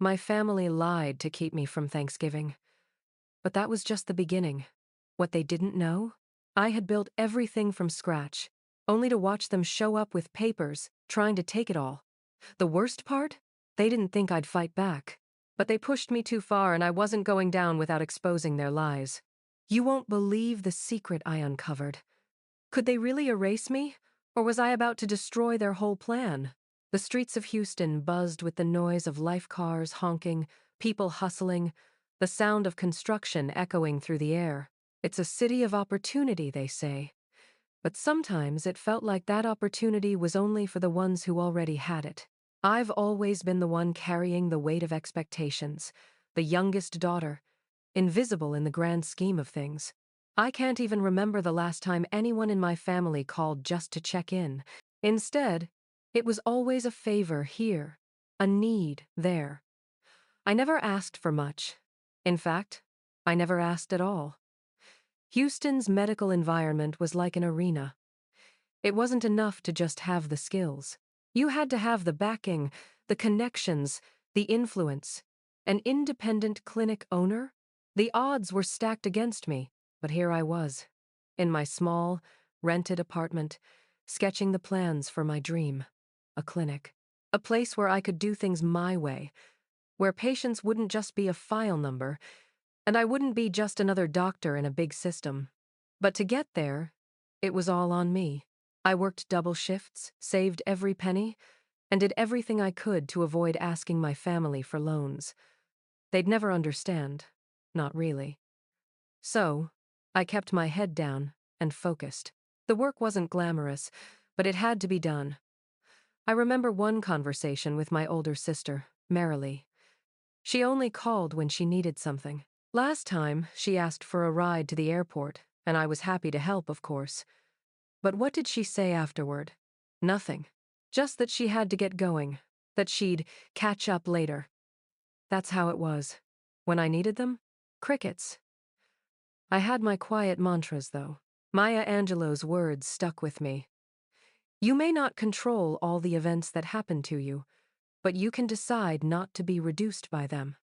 My family lied to keep me from Thanksgiving. But that was just the beginning. What they didn't know? I had built everything from scratch, only to watch them show up with papers, trying to take it all. The worst part? They didn't think I'd fight back. But they pushed me too far and I wasn't going down without exposing their lies. You won't believe the secret I uncovered. Could they really erase me? Or was I about to destroy their whole plan? The streets of Houston buzzed with the noise of life cars honking, people hustling, the sound of construction echoing through the air. It's a city of opportunity, they say. But sometimes it felt like that opportunity was only for the ones who already had it. I've always been the one carrying the weight of expectations, the youngest daughter, invisible in the grand scheme of things. I can't even remember the last time anyone in my family called just to check in. Instead, it was always a favor here, a need there. I never asked for much. In fact, I never asked at all. Houston's medical environment was like an arena. It wasn't enough to just have the skills. You had to have the backing, the connections, the influence. An independent clinic owner? The odds were stacked against me, but here I was, in my small, rented apartment, sketching the plans for my dream. A clinic. A place where I could do things my way, where patients wouldn't just be a file number, and I wouldn't be just another doctor in a big system. But to get there, it was all on me. I worked double shifts, saved every penny, and did everything I could to avoid asking my family for loans. They'd never understand. Not really. So, I kept my head down and focused. The work wasn't glamorous, but it had to be done. I remember one conversation with my older sister, Marilee. She only called when she needed something. Last time, she asked for a ride to the airport, and I was happy to help, of course. But what did she say afterward? Nothing. Just that she had to get going, that she'd catch up later. That's how it was. When I needed them, crickets. I had my quiet mantras, though. Maya Angelou's words stuck with me. You may not control all the events that happen to you, but you can decide not to be reduced by them.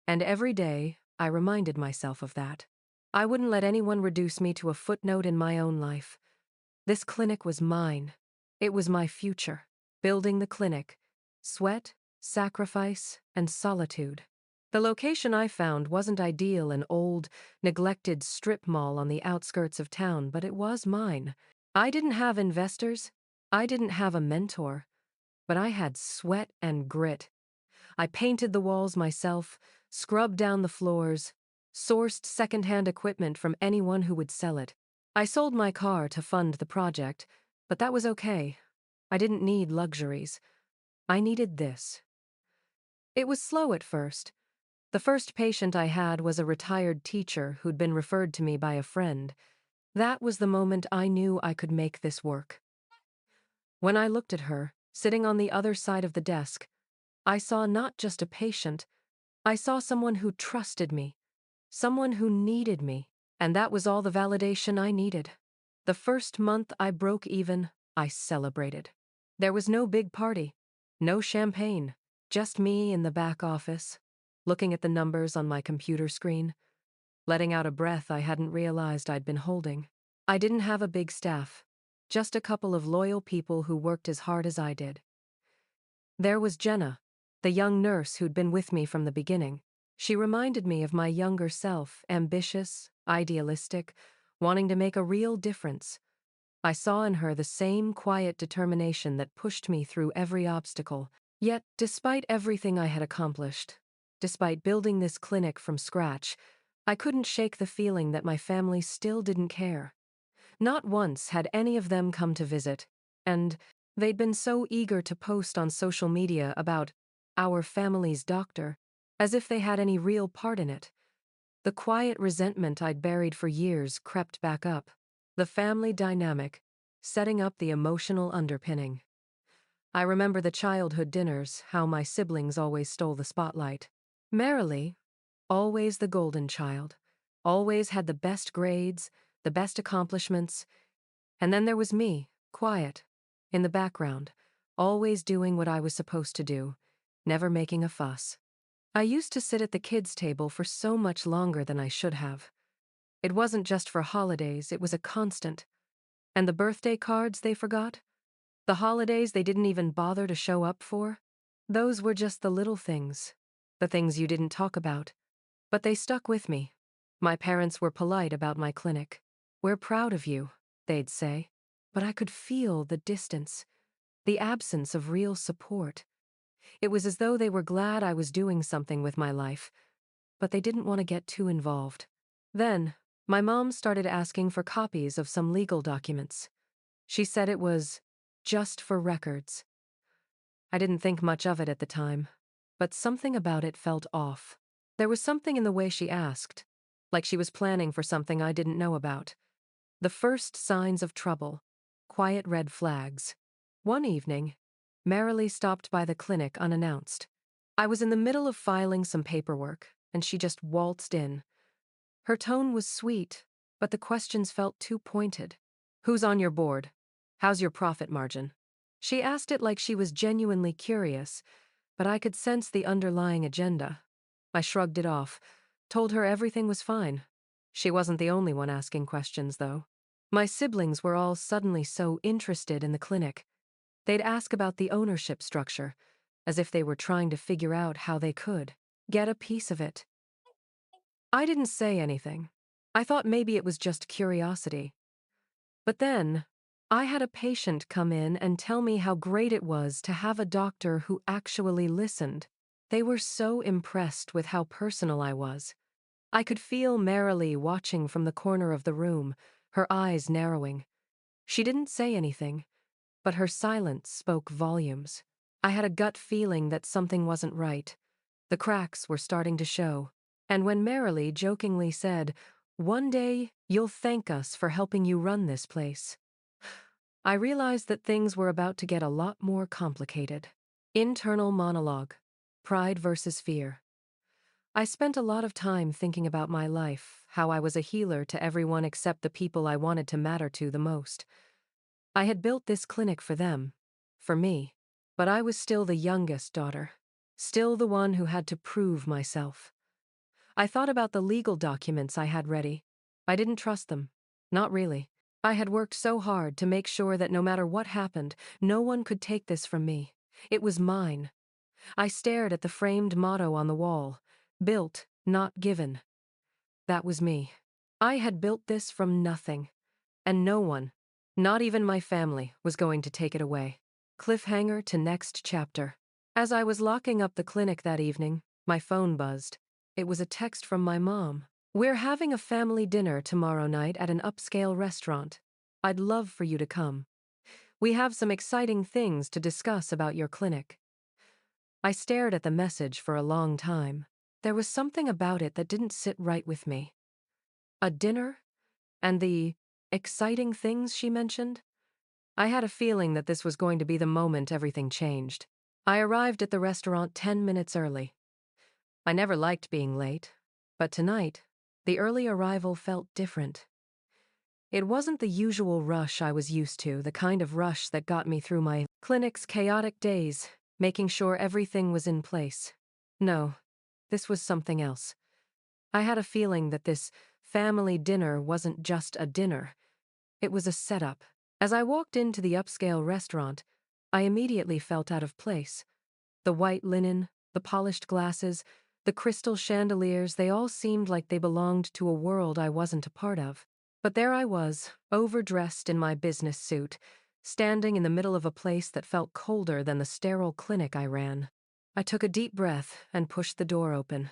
And every day, I reminded myself of that. I wouldn't let anyone reduce me to a footnote in my own life. This clinic was mine. It was my future. Building the clinic. Sweat, sacrifice, and solitude. The location I found wasn't ideal, an old, neglected strip mall on the outskirts of town, but it was mine. I didn't have investors. I didn't have a mentor. But I had sweat and grit. I painted the walls myself, scrubbed down the floors, sourced secondhand equipment from anyone who would sell it. I sold my car to fund the project, but that was okay. I didn't need luxuries. I needed this. It was slow at first. The first patient I had was a retired teacher who'd been referred to me by a friend. That was the moment I knew I could make this work. When I looked at her, sitting on the other side of the desk, I saw not just a patient. I saw someone who trusted me, someone who needed me, and that was all the validation I needed. The first month I broke even, I celebrated. There was no big party, no champagne, just me in the back office, looking at the numbers on my computer screen, letting out a breath I hadn't realized I'd been holding. I didn't have a big staff, just a couple of loyal people who worked as hard as I did. There was Jenna, the young nurse who'd been with me from the beginning. She reminded me of my younger self, ambitious, idealistic, wanting to make a real difference. I saw in her the same quiet determination that pushed me through every obstacle. Yet, despite everything I had accomplished, despite building this clinic from scratch, I couldn't shake the feeling that my family still didn't care. Not once had any of them come to visit, and they'd been so eager to post on social media about our family's doctor, as if they had any real part in it. The quiet resentment I'd buried for years crept back up. The family dynamic, setting up the emotional underpinning. I remember the childhood dinners, how my siblings always stole the spotlight. Marilee, always the golden child, always had the best grades, the best accomplishments, and then there was me, quiet, in the background, always doing what I was supposed to do, never making a fuss. I used to sit at the kids' table for so much longer than I should have. It wasn't just for holidays, it was a constant. And the birthday cards they forgot? The holidays they didn't even bother to show up for? Those were just the little things. The things you didn't talk about. But they stuck with me. My parents were polite about my clinic. "We're proud of you," they'd say. But I could feel the distance, the absence of real support. It was as though they were glad I was doing something with my life, but they didn't want to get too involved. Then, my mom started asking for copies of some legal documents. She said it was just for records. I didn't think much of it at the time, but something about it felt off. There was something in the way she asked, like she was planning for something I didn't know about. The first signs of trouble, quiet red flags. One evening, Marilee stopped by the clinic unannounced. I was in the middle of filing some paperwork, and she just waltzed in. Her tone was sweet, but the questions felt too pointed. "Who's on your board? How's your profit margin?" She asked it like she was genuinely curious, but I could sense the underlying agenda. I shrugged it off, told her everything was fine. She wasn't the only one asking questions, though. My siblings were all suddenly so interested in the clinic. They'd ask about the ownership structure, as if they were trying to figure out how they could get a piece of it. I didn't say anything. I thought maybe it was just curiosity. But then, I had a patient come in and tell me how great it was to have a doctor who actually listened. They were so impressed with how personal I was. I could feel Marilee watching from the corner of the room, her eyes narrowing. She didn't say anything, but her silence spoke volumes. I had a gut feeling that something wasn't right. The cracks were starting to show. And when Marilee jokingly said, "One day, you'll thank us for helping you run this place," I realized that things were about to get a lot more complicated. Internal monologue. Pride versus fear. I spent a lot of time thinking about my life, how I was a healer to everyone except the people I wanted to matter to the most. I had built this clinic for them, for me, but I was still the youngest daughter, still the one who had to prove myself. I thought about the legal documents I had ready. I didn't trust them. Not really. I had worked so hard to make sure that no matter what happened, no one could take this from me. It was mine. I stared at the framed motto on the wall, "Built, not given." That was me. I had built this from nothing, and no one, not even my family, was going to take it away. Cliffhanger to next chapter. As I was locking up the clinic that evening, my phone buzzed. It was a text from my mom. "We're having a family dinner tomorrow night at an upscale restaurant. I'd love for you to come. We have some exciting things to discuss about your clinic." I stared at the message for a long time. There was something about it that didn't sit right with me. A dinner? And the exciting things she mentioned? I had a feeling that this was going to be the moment everything changed. I arrived at the restaurant 10 minutes early. I never liked being late, but tonight, the early arrival felt different. It wasn't the usual rush I was used to, the kind of rush that got me through my clinic's chaotic days, making sure everything was in place. No, this was something else. I had a feeling that this family dinner wasn't just a dinner. It was a setup. As I walked into the upscale restaurant, I immediately felt out of place. The white linen, the polished glasses, the crystal chandeliers, they all seemed like they belonged to a world I wasn't a part of. But there I was, overdressed in my business suit, standing in the middle of a place that felt colder than the sterile clinic I ran. I took a deep breath and pushed the door open,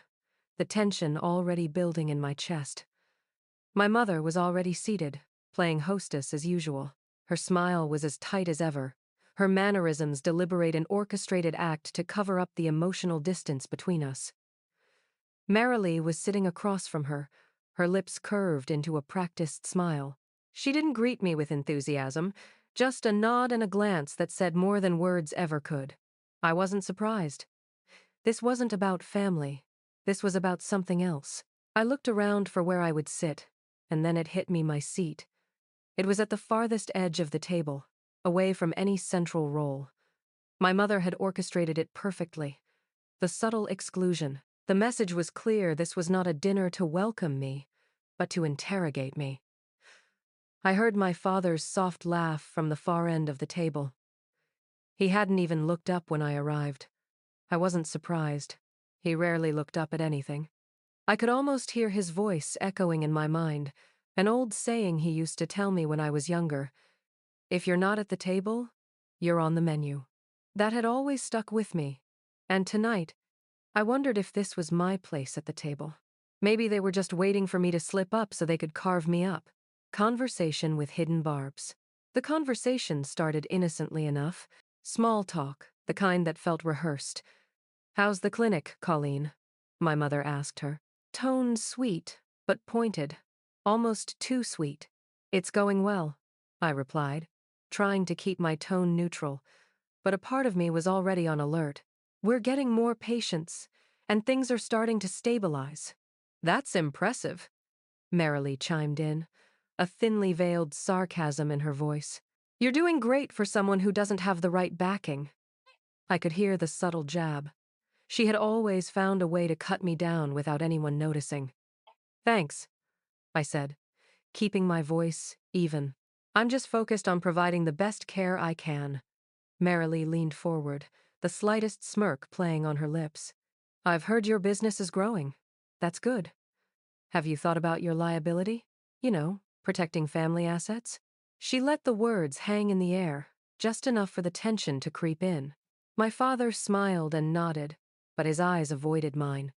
the tension already building in my chest. My mother was already seated, playing hostess as usual. Her smile was as tight as ever, her mannerisms deliberate an orchestrated act to cover up the emotional distance between us. Marilee was sitting across from her, her lips curved into a practiced smile. She didn't greet me with enthusiasm, just a nod and a glance that said more than words ever could. I wasn't surprised. This wasn't about family. This was about something else. I looked around for where I would sit, and then it hit me, my seat. It was at the farthest edge of the table, away from any central role. My mother had orchestrated it perfectly. The subtle exclusion. The message was clear: this was not a dinner to welcome me, but to interrogate me. I heard my father's soft laugh from the far end of the table. He hadn't even looked up when I arrived. I wasn't surprised. He rarely looked up at anything. I could almost hear his voice echoing in my mind, an old saying he used to tell me when I was younger: if you're not at the table, you're on the menu. That had always stuck with me, and tonight, I wondered if this was my place at the table. Maybe they were just waiting for me to slip up so they could carve me up. Conversation with hidden barbs. The conversation started innocently enough. Small talk, the kind that felt rehearsed. "How's the clinic, Colleen?" my mother asked her. Tone sweet, but pointed. Almost too sweet. "It's going well," I replied, trying to keep my tone neutral, but a part of me was already on alert. "We're getting more patients, and things are starting to stabilize." "That's impressive," Marilee chimed in, a thinly veiled sarcasm in her voice. "You're doing great for someone who doesn't have the right backing." I could hear the subtle jab. She had always found a way to cut me down without anyone noticing. "Thanks," I said, keeping my voice even. "I'm just focused on providing the best care I can." Marilee leaned forward, the slightest smirk playing on her lips. "I've heard your business is growing. That's good. Have you thought about your liability? You know, protecting family assets?" She let the words hang in the air, just enough for the tension to creep in. My father smiled and nodded, but his eyes avoided mine.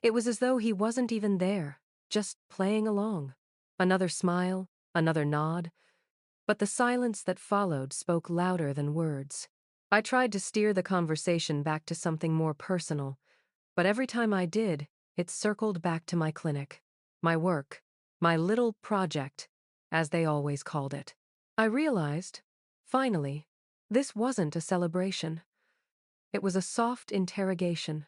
It was as though he wasn't even there, just playing along. Another smile, another nod, but the silence that followed spoke louder than words. I tried to steer the conversation back to something more personal, but every time I did, it circled back to my clinic, my work, my little project, as they always called it. I realized, finally, this wasn't a celebration. It was a soft interrogation,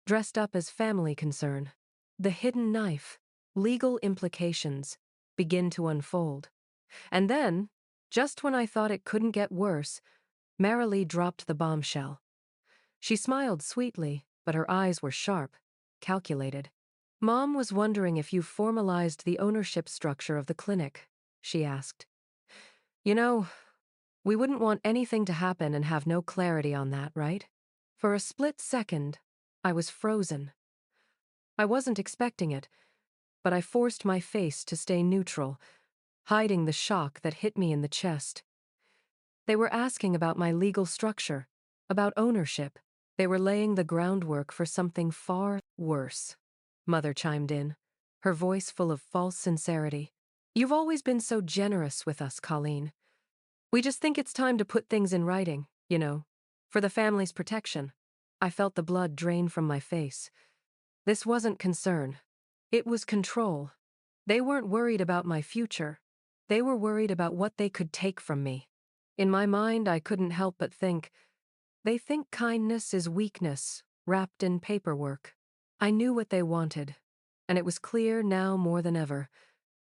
dressed up as family concern. The hidden knife, legal implications, begin to unfold. And then, just when I thought it couldn't get worse, Marilee dropped the bombshell. She smiled sweetly, but her eyes were sharp, calculated. "Mom was wondering if you formalized the ownership structure of the clinic," she asked. "You know, we wouldn't want anything to happen and have no clarity on that, right?" For a split second, I was frozen. I wasn't expecting it, but I forced my face to stay neutral, hiding the shock that hit me in the chest. They were asking about my legal structure, about ownership. They were laying the groundwork for something far worse. Mother chimed in, her voice full of false sincerity. "You've always been so generous with us, Colleen. We just think it's time to put things in writing, you know, for the family's protection." I felt the blood drain from my face. This wasn't concern. It was control. They weren't worried about my future. They were worried about what they could take from me. In my mind, I couldn't help but think, they think kindness is weakness, wrapped in paperwork. I knew what they wanted, and it was clear now more than ever.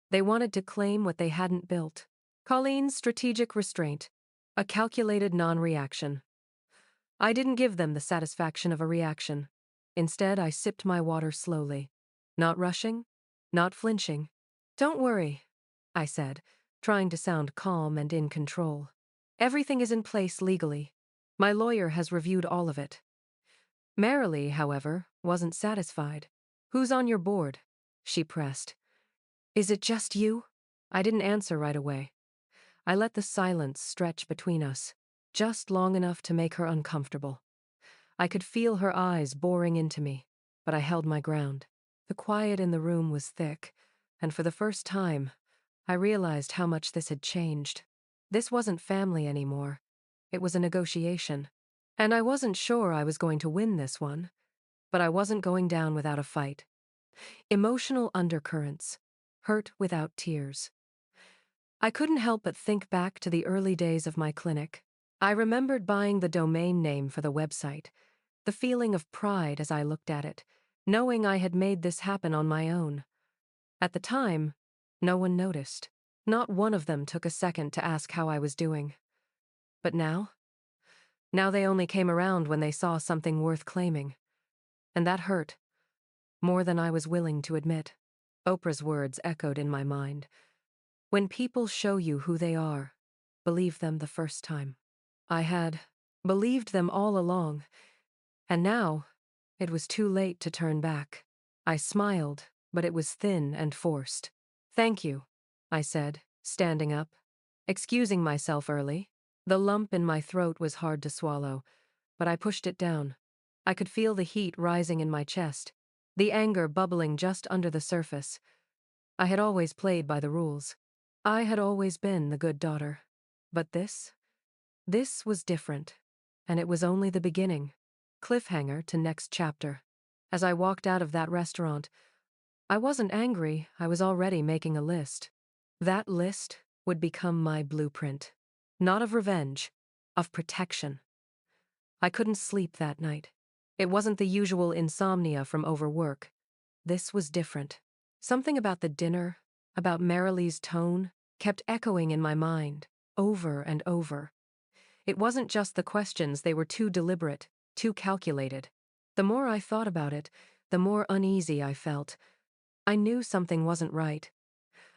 They wanted to claim what they hadn't built. Colleen's strategic restraint, a calculated non-reaction. I didn't give them the satisfaction of a reaction. Instead, I sipped my water slowly. Not rushing, not flinching. "Don't worry," I said, trying to sound calm and in control. "Everything is in place legally. My lawyer has reviewed all of it." Marilee, however, wasn't satisfied. "Who's on your board?" she pressed. "Is it just you?" I didn't answer right away. I let the silence stretch between us, just long enough to make her uncomfortable. I could feel her eyes boring into me, but I held my ground. The quiet in the room was thick, and for the first time, I realized how much this had changed. This wasn't family anymore. It was a negotiation. And I wasn't sure I was going to win this one, but I wasn't going down without a fight. Emotional undercurrents, hurt without tears. I couldn't help but think back to the early days of my clinic. I remembered buying the domain name for the website, the feeling of pride as I looked at it, knowing I had made this happen on my own. At the time, no one noticed. Not one of them took a second to ask how I was doing. But now? Now they only came around when they saw something worth claiming. And that hurt, more than I was willing to admit. Oprah's words echoed in my mind. When people show you who they are, believe them the first time. I had believed them all along, and now it was too late to turn back. I smiled, but it was thin and forced. Thank you, I said, standing up, excusing myself early. The lump in my throat was hard to swallow, but I pushed it down. I could feel the heat rising in my chest, the anger bubbling just under the surface. I had always played by the rules. I had always been the good daughter. But this was different, and it was only the beginning. Cliffhanger to next chapter. As I walked out of that restaurant, I wasn't angry, I was already making a list. That list would become my blueprint. Not of revenge, of protection. I couldn't sleep that night. It wasn't the usual insomnia from overwork. This was different. Something about the dinner, about Marilee's tone, kept echoing in my mind, over and over. It wasn't just the questions, they were too deliberate, too calculated. The more I thought about it, the more uneasy I felt. I knew something wasn't right.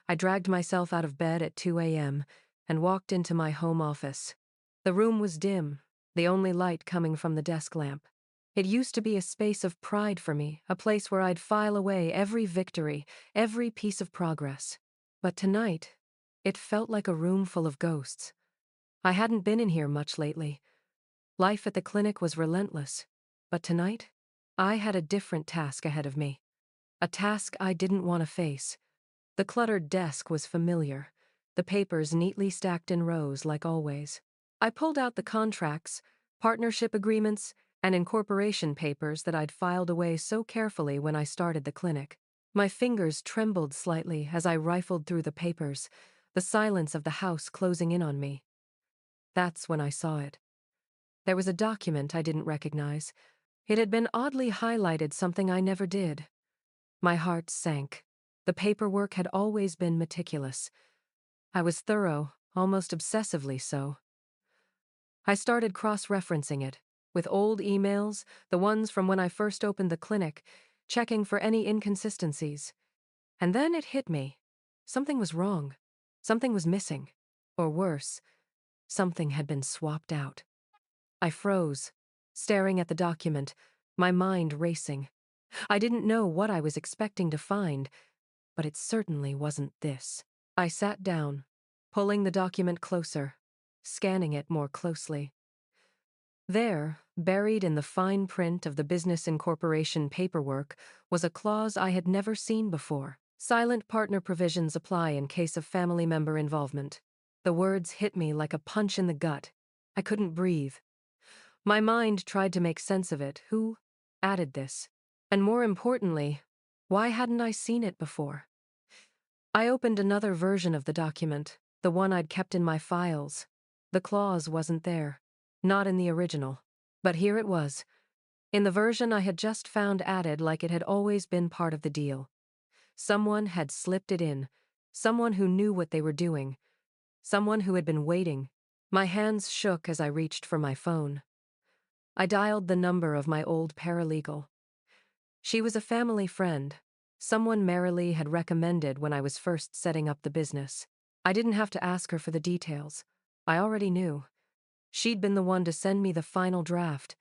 I dragged myself out of bed at 2 a.m. and walked into my home office. The room was dim, the only light coming from the desk lamp. It used to be a space of pride for me, a place where I'd file away every victory, every piece of progress. But tonight, it felt like a room full of ghosts. I hadn't been in here much lately. Life at the clinic was relentless. But tonight, I had a different task ahead of me. A task I didn't want to face. The cluttered desk was familiar, the papers neatly stacked in rows like always. I pulled out the contracts, partnership agreements, and incorporation papers that I'd filed away so carefully when I started the clinic. My fingers trembled slightly as I rifled through the papers, the silence of the house closing in on me. That's when I saw it. There was a document I didn't recognize. It had been oddly highlighted, something I never did. My heart sank. The paperwork had always been meticulous. I was thorough, almost obsessively so. I started cross-referencing it, with old emails, the ones from when I first opened the clinic, checking for any inconsistencies. And then it hit me. Something was wrong. Something was missing. Or worse, something had been swapped out. I froze, staring at the document, my mind racing. I didn't know what I was expecting to find, but it certainly wasn't this. I sat down, pulling the document closer, scanning it more closely. There, buried in the fine print of the business incorporation paperwork, was a clause I had never seen before. Silent partner provisions apply in case of family member involvement. The words hit me like a punch in the gut. I couldn't breathe. My mind tried to make sense of it. Who added this? And more importantly, why hadn't I seen it before? I opened another version of the document, the one I'd kept in my files. The clause wasn't there. Not in the original. But here it was. In the version I had just found added like it had always been part of the deal. Someone had slipped it in. Someone who knew what they were doing. Someone who had been waiting. My hands shook as I reached for my phone. I dialed the number of my old paralegal. She was a family friend, someone Marilee had recommended when I was first setting up the business. I didn't have to ask her for the details. I already knew. She'd been the one to send me the final draft.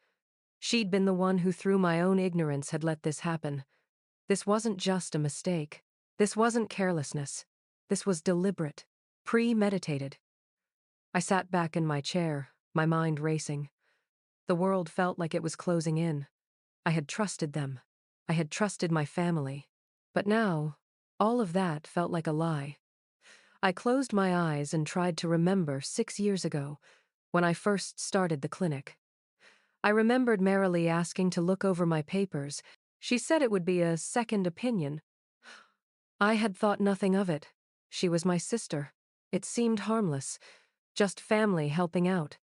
She'd been the one who, through my own ignorance, had let this happen. This wasn't just a mistake. This wasn't carelessness. This was deliberate, premeditated. I sat back in my chair, my mind racing. The world felt like it was closing in. I had trusted them. I had trusted my family. But now, all of that felt like a lie. I closed my eyes and tried to remember 6 years ago, when I first started the clinic. I remembered Marilee asking to look over my papers. She said it would be a second opinion. I had thought nothing of it. She was my sister. It seemed harmless, just family helping out.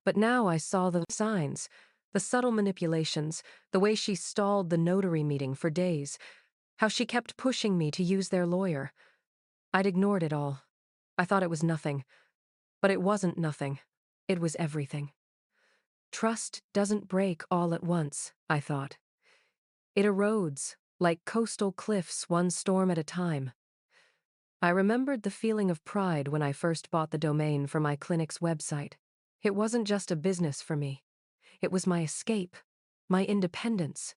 But now I saw the signs, the subtle manipulations, the way she stalled the notary meeting for days, how she kept pushing me to use their lawyer. I'd ignored it all. I thought it was nothing. But it wasn't nothing. It was everything. Trust doesn't break all at once, I thought. It erodes, like coastal cliffs, one storm at a time. I remembered the feeling of pride when I first bought the domain for my clinic's website. It wasn't just a business for me. It was my escape, my independence.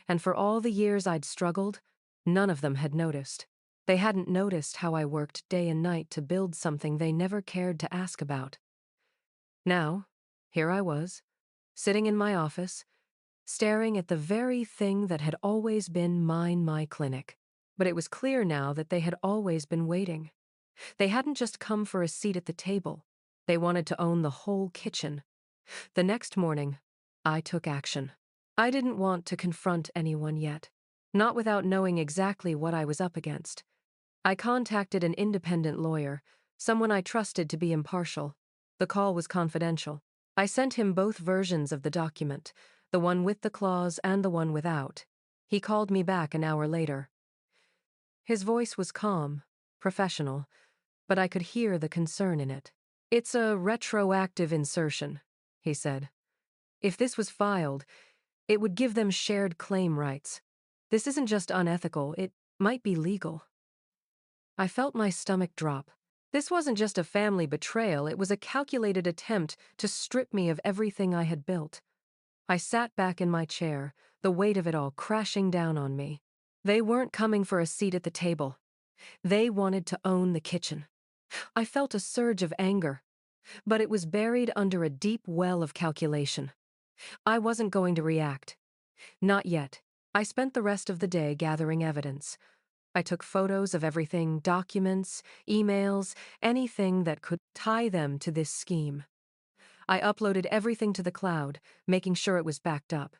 And for all the years I'd struggled, none of them had noticed. They hadn't noticed how I worked day and night to build something they never cared to ask about. Now, here I was, sitting in my office, staring at the very thing that had always been mine, my clinic. But it was clear now that they had always been waiting. They hadn't just come for a seat at the table. They wanted to own the whole kitchen. The next morning, I took action. I didn't want to confront anyone yet, not without knowing exactly what I was up against. I contacted an independent lawyer, someone I trusted to be impartial. The call was confidential. I sent him both versions of the document, the one with the clause and the one without. He called me back an hour later. His voice was calm, professional, but I could hear the concern in it. "It's a retroactive insertion," he said. "If this was filed, it would give them shared claim rights. This isn't just unethical, it might be legal." I felt my stomach drop. This wasn't just a family betrayal, it was a calculated attempt to strip me of everything I had built. I sat back in my chair, the weight of it all crashing down on me. They weren't coming for a seat at the table. They wanted to own the kitchen. I felt a surge of anger, but it was buried under a deep well of calculation. I wasn't going to react. Not yet. I spent the rest of the day gathering evidence. I took photos of everything, documents, emails, anything that could tie them to this scheme. I uploaded everything to the cloud, making sure it was backed up.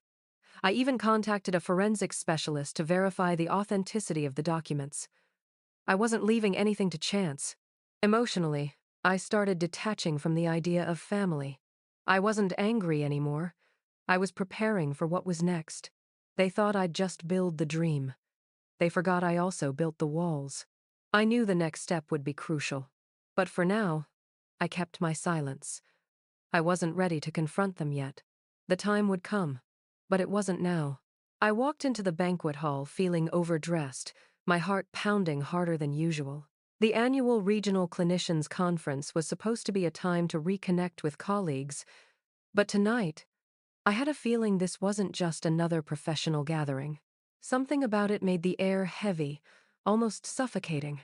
I even contacted a forensics specialist to verify the authenticity of the documents. I wasn't leaving anything to chance. Emotionally, I started detaching from the idea of family. I wasn't angry anymore. I was preparing for what was next. They thought I'd just build the dream. They forgot I also built the walls. I knew the next step would be crucial. But for now, I kept my silence. I wasn't ready to confront them yet. The time would come, but it wasn't now. I walked into the banquet hall feeling overdressed, my heart pounding harder than usual. The annual Regional Clinicians Conference was supposed to be a time to reconnect with colleagues, but tonight, I had a feeling this wasn't just another professional gathering. Something about it made the air heavy, almost suffocating.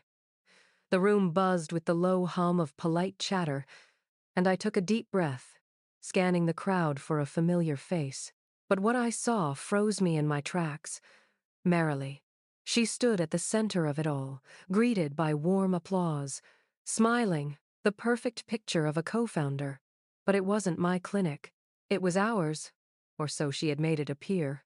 The room buzzed with the low hum of polite chatter, and I took a deep breath, scanning the crowd for a familiar face. But what I saw froze me in my tracks. Merrily. She stood at the center of it all, greeted by warm applause, smiling, the perfect picture of a co-founder. But it wasn't my clinic. It was ours, or so she had made it appear.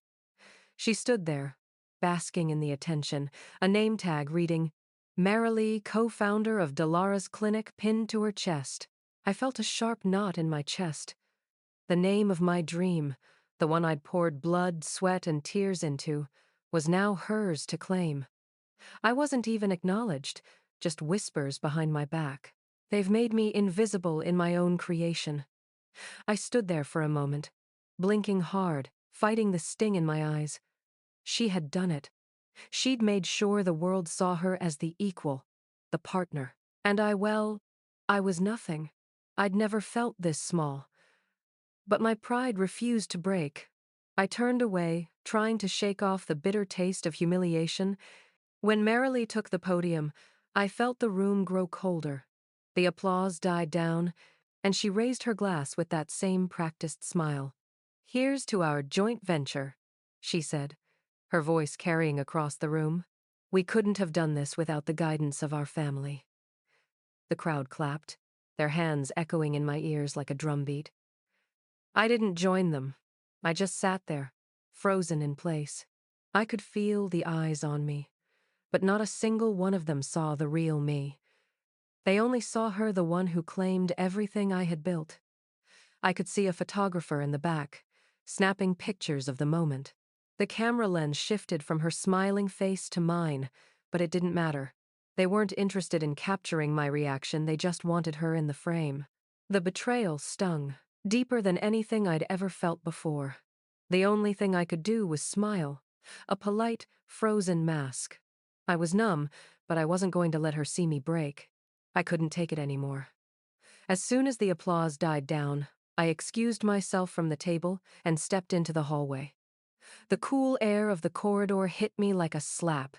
She stood there, basking in the attention, a name tag reading, "Merrily, co-founder of Delara's Clinic," pinned to her chest. I felt a sharp knot in my chest. The name of my dream, the one I'd poured blood, sweat, and tears into, was now hers to claim. I wasn't even acknowledged, just whispers behind my back. They've made me invisible in my own creation. I stood there for a moment, blinking hard, fighting the sting in my eyes. She had done it. She'd made sure the world saw her as the equal, the partner. And I was nothing. I'd never felt this small. But my pride refused to break. I turned away, trying to shake off the bitter taste of humiliation. When Merrily took the podium, I felt the room grow colder. The applause died down, and she raised her glass with that same practiced smile. "Here's to our joint venture," she said, her voice carrying across the room. "We couldn't have done this without the guidance of our family." The crowd clapped, their hands echoing in my ears like a drumbeat. I didn't join them. I just sat there, frozen in place. I could feel the eyes on me, but not a single one of them saw the real me. They only saw her, the one who claimed everything I had built. I could see a photographer in the back, snapping pictures of the moment. The camera lens shifted from her smiling face to mine, but it didn't matter. They weren't interested in capturing my reaction, they just wanted her in the frame. The betrayal stung, deeper than anything I'd ever felt before. The only thing I could do was smile, A polite, frozen mask. I was numb, but I wasn't going to let her see me break. I couldn't take it anymore. As soon as the applause died down, I excused myself from the table and stepped into the hallway. The cool air of the corridor hit me like a slap.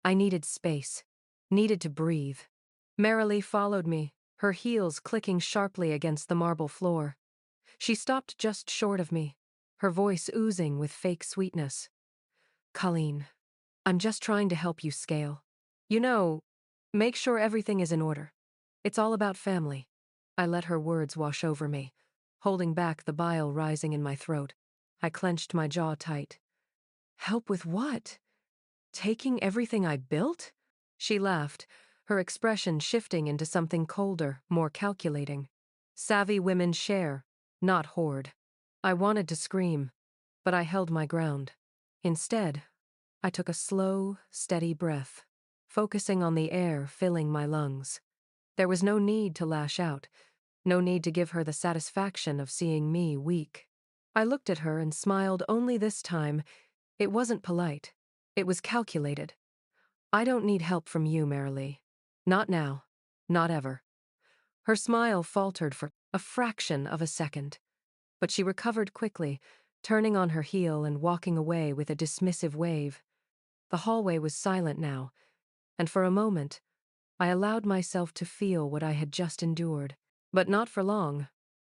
I needed space, needed to breathe. Marilee followed me, her heels clicking sharply against the marble floor. She stopped just short of me, her voice oozing with fake sweetness. "Colleen, I'm just trying to help you scale. You know, make sure everything is in order. It's all about family." I let her words wash over me, holding back the bile rising in my throat. I clenched my jaw tight. "Help with what? Taking everything I built?" She laughed, her expression shifting into something colder, more calculating. "Savvy women share, not hoard." I wanted to scream, but I held my ground. Instead, I took a slow, steady breath, focusing on the air filling my lungs. There was no need to lash out, no need to give her the satisfaction of seeing me weak. I looked at her and smiled, only this time it wasn't polite. It was calculated. "I don't need help from you, Marilee. Not now. Not ever." Her smile faltered for a fraction of a second, but she recovered quickly, turning on her heel and walking away with a dismissive wave. The hallway was silent now, and for a moment, I allowed myself to feel what I had just endured. But not for long.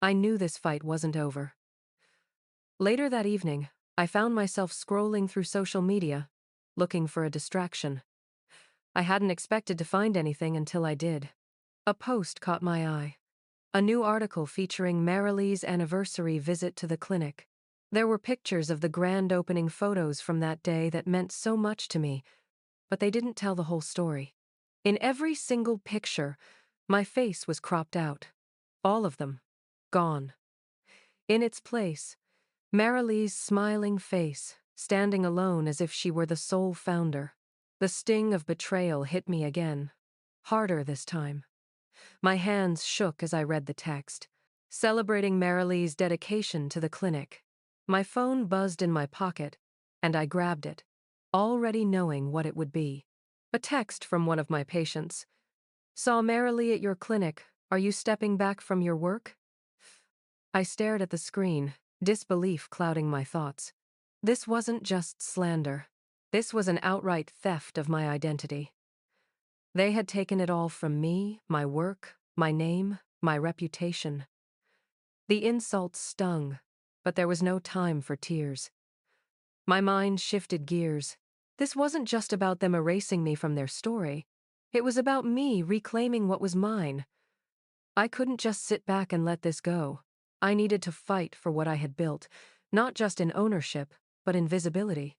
I knew this fight wasn't over. Later that evening, I found myself scrolling through social media, looking for a distraction. I hadn't expected to find anything until I did. A post caught my eye. A new article featuring Marilee's anniversary visit to the clinic. There were pictures of the grand opening photos from that day that meant so much to me, but they didn't tell the whole story. In every single picture, my face was cropped out. All of them. Gone. In its place, Marilee's smiling face, standing alone as if she were the sole founder. The sting of betrayal hit me again. Harder this time. My hands shook as I read the text, celebrating Marilee's dedication to the clinic. My phone buzzed in my pocket, and I grabbed it, already knowing what it would be. A text from one of my patients. "Saw Marilee at your clinic. Are you stepping back from your work?" I stared at the screen, disbelief clouding my thoughts. This wasn't just slander. This was an outright theft of my identity. They had taken it all from me, my work, my name, my reputation. The insults stung, but there was no time for tears. My mind shifted gears. This wasn't just about them erasing me from their story. It was about me reclaiming what was mine. I couldn't just sit back and let this go. I needed to fight for what I had built, not just in ownership, but in visibility.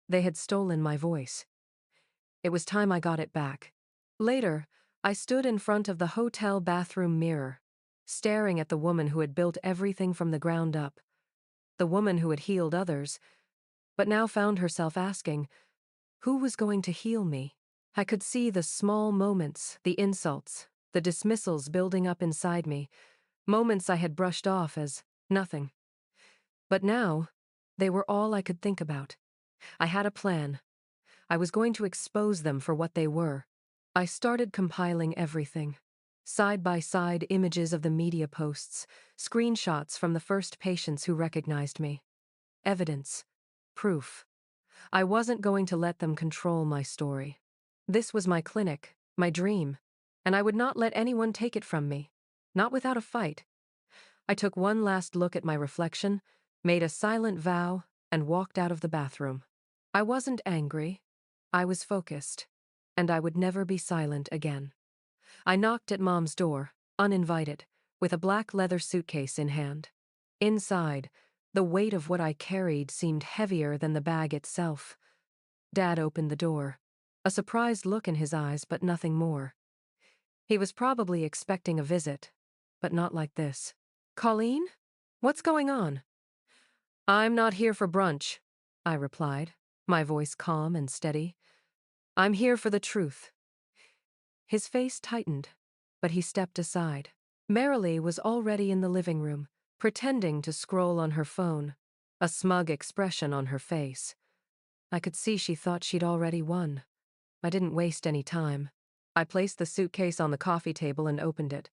They had stolen my voice. It was time I got it back. Later, I stood in front of the hotel bathroom mirror, staring at the woman who had built everything from the ground up. The woman who had healed others, but now found herself asking, who was going to heal me? I could see the small moments, the insults, the dismissals building up inside me, moments I had brushed off as nothing. But now, they were all I could think about. I had a plan. I was going to expose them for what they were. I started compiling everything. Side-by-side images of the media posts, screenshots from the first patients who recognized me. Evidence. Proof. I wasn't going to let them control my story. This was my clinic, my dream, and I would not let anyone take it from me. Not without a fight. I took one last look at my reflection, made a silent vow, and walked out of the bathroom. I wasn't angry. I was focused, and I would never be silent again. I knocked at Mom's door, uninvited, with a black leather suitcase in hand. Inside, the weight of what I carried seemed heavier than the bag itself. Dad opened the door, a surprised look in his eyes, but nothing more. He was probably expecting a visit, but not like this. "Colleen? What's going on?" "I'm not here for brunch," I replied, my voice calm and steady. "I'm here for the truth." His face tightened, but he stepped aside. Marilee was already in the living room, pretending to scroll on her phone, a smug expression on her face. I could see she thought she'd already won. I didn't waste any time. I placed the suitcase on the coffee table and opened it.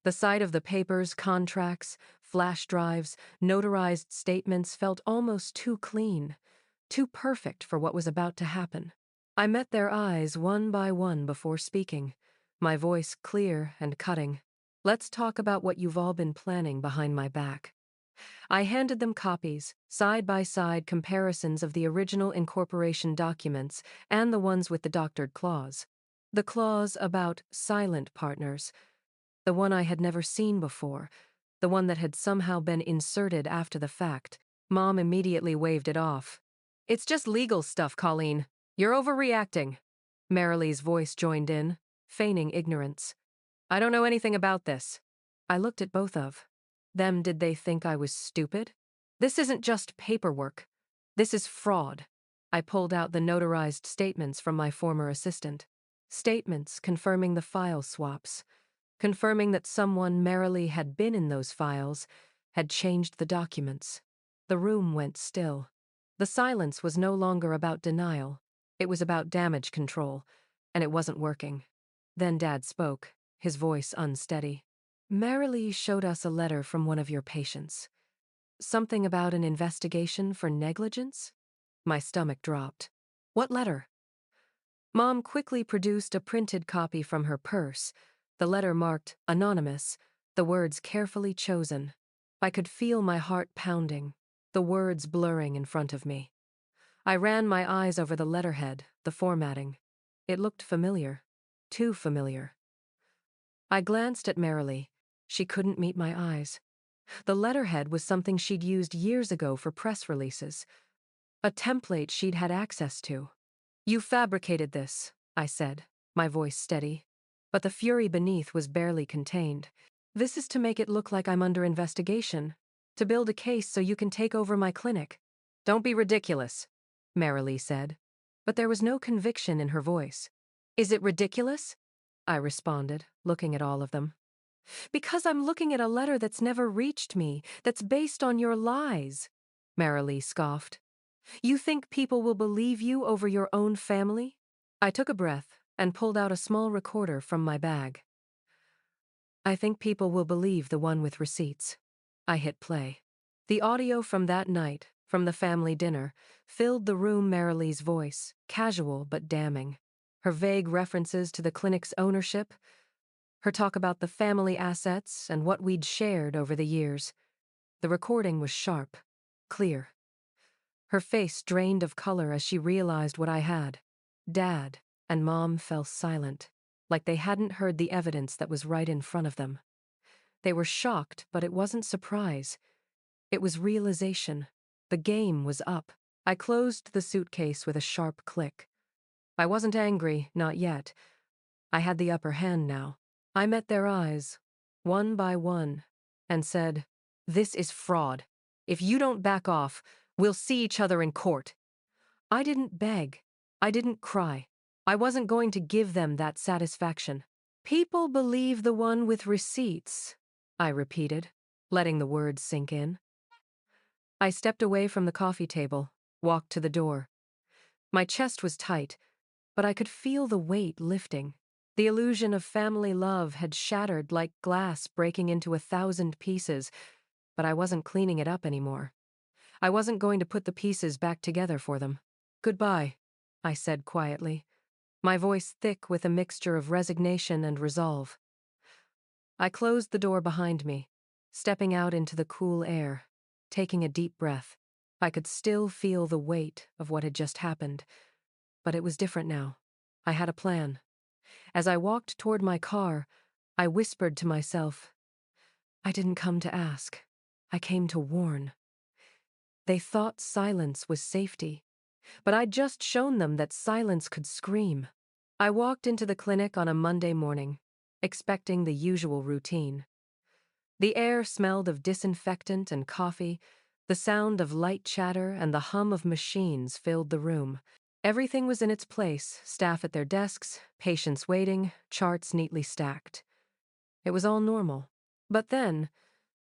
The sight of the papers, contracts, flash drives, notarized statements felt almost too clean, too perfect for what was about to happen. I met their eyes one by one before speaking, my voice clear and cutting. Let's talk about what you've all been planning behind my back. I handed them copies, side-by-side comparisons of the original incorporation documents and the ones with the doctored clause. The clause about silent partners, the one I had never seen before, the one that had somehow been inserted after the fact. Mom immediately waved it off. It's just legal stuff, Colleen. You're overreacting. Marilee's voice joined in, feigning ignorance. I don't know anything about this. I looked at both of them. Did they think I was stupid? This isn't just paperwork. This is fraud. I pulled out the notarized statements from my former assistant. Statements confirming the file swaps, confirming that someone Marilee had been in those files, had changed the documents. The room went still. The silence was no longer about denial. It was about damage control, and it wasn't working. Then Dad spoke, his voice unsteady. Marilee showed us a letter from one of your patients. Something about an investigation for negligence? My stomach dropped. What letter? Mom quickly produced a printed copy from her purse, the letter marked anonymous, the words carefully chosen. I could feel my heart pounding, the words blurring in front of me. I ran my eyes over the letterhead, the formatting. It looked familiar, too familiar. I glanced at Marilee. She couldn't meet my eyes. The letterhead was something she'd used years ago for press releases, a template she'd had access to. You fabricated this, I said, my voice steady. But the fury beneath was barely contained. This is to make it look like I'm under investigation, to build a case so you can take over my clinic. Don't be ridiculous, Marilee said. But there was no conviction in her voice. Is it ridiculous? I responded, looking at all of them. Because I'm looking at a letter that's never reached me, that's based on your lies, Marilee scoffed. You think people will believe you over your own family? I took a breath and pulled out a small recorder from my bag. I think people will believe the one with receipts. I hit play. The audio from that night, from the family dinner, filled the room. Marilee's voice, casual but damning. Her vague references to the clinic's ownership, her talk about the family assets and what we'd shared over the years. The recording was sharp, clear. Her face drained of color as she realized what I had. Dad and Mom fell silent, like they hadn't heard the evidence that was right in front of them. They were shocked, but it wasn't surprise. It was realization. The game was up. I closed the suitcase with a sharp click. I wasn't angry, not yet. I had the upper hand now. I met their eyes, one by one, and said, "This is fraud. If you don't back off, we'll see each other in court." I didn't beg. I didn't cry. I wasn't going to give them that satisfaction. People believe the one with receipts, I repeated, letting the words sink in. I stepped away from the coffee table, walked to the door. My chest was tight, but I could feel the weight lifting. The illusion of family love had shattered like glass breaking into 1,000 pieces, but I wasn't cleaning it up anymore. I wasn't going to put the pieces back together for them. Goodbye, I said quietly, my voice thick with a mixture of resignation and resolve. I closed the door behind me, stepping out into the cool air, taking a deep breath. I could still feel the weight of what had just happened, but it was different now. I had a plan. As I walked toward my car, I whispered to myself, I didn't come to ask. I came to warn. They thought silence was safety, but I'd just shown them that silence could scream. I walked into the clinic on a Monday morning, expecting the usual routine. The air smelled of disinfectant and coffee, the sound of light chatter and the hum of machines filled the room. Everything was in its place, staff at their desks, patients waiting, charts neatly stacked. It was all normal. But then,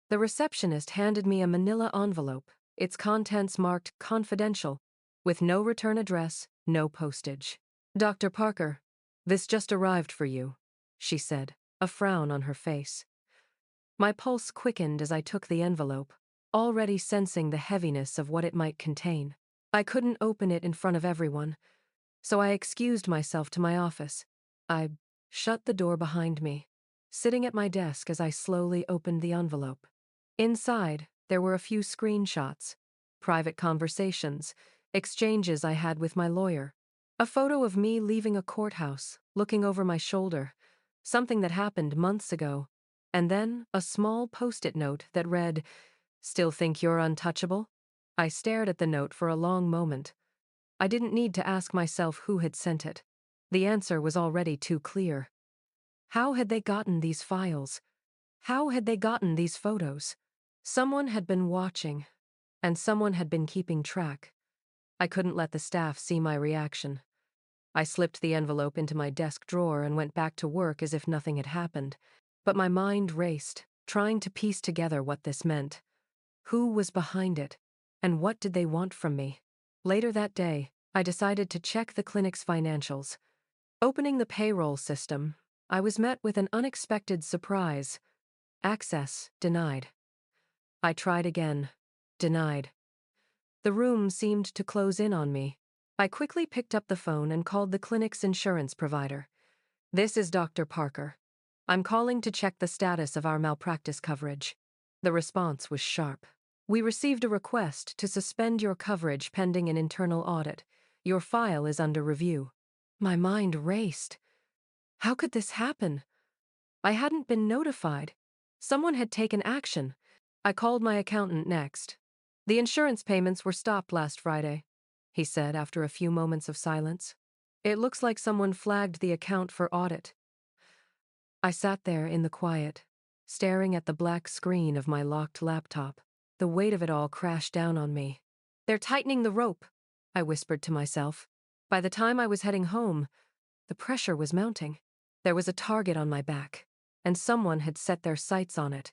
the receptionist handed me a manila envelope, its contents marked confidential. with no return address, no postage. "Dr. Parker, this just arrived for you," she said, a frown on her face. My pulse quickened as I took the envelope, already sensing the heaviness of what it might contain. I couldn't open it in front of everyone, so I excused myself to my office. I shut the door behind me, sitting at my desk as I slowly opened the envelope. Inside, there were a few screenshots, private conversations, exchanges I had with my lawyer, a photo of me leaving a courthouse, looking over my shoulder, something that happened months ago, and then a small post-it note that read, "Still think you're untouchable?" I stared at the note for a long moment. I didn't need to ask myself who had sent it. The answer was already too clear. How had they gotten these files? How had they gotten these photos? Someone had been watching, and someone had been keeping track. I couldn't let the staff see my reaction. I slipped the envelope into my desk drawer and went back to work as if nothing had happened. But my mind raced, trying to piece together what this meant. Who was behind it? And what did they want from me? Later that day, I decided to check the clinic's financials. Opening the payroll system, I was met with an unexpected surprise. Access denied. I tried again. Denied. The room seemed to close in on me. I quickly picked up the phone and called the clinic's insurance provider. "This is Dr. Parker. I'm calling to check the status of our malpractice coverage." The response was sharp. "We received a request to suspend your coverage pending an internal audit. Your file is under review." My mind raced. How could this happen? I hadn't been notified. Someone had taken action. I called my accountant next. "The insurance payments were stopped last Friday," he said after a few moments of silence. "It looks like someone flagged the account for audit." I sat there in the quiet, staring at the black screen of my locked laptop. The weight of it all crashed down on me. "They're tightening the rope," I whispered to myself. By the time I was heading home, the pressure was mounting. There was a target on my back, and someone had set their sights on it.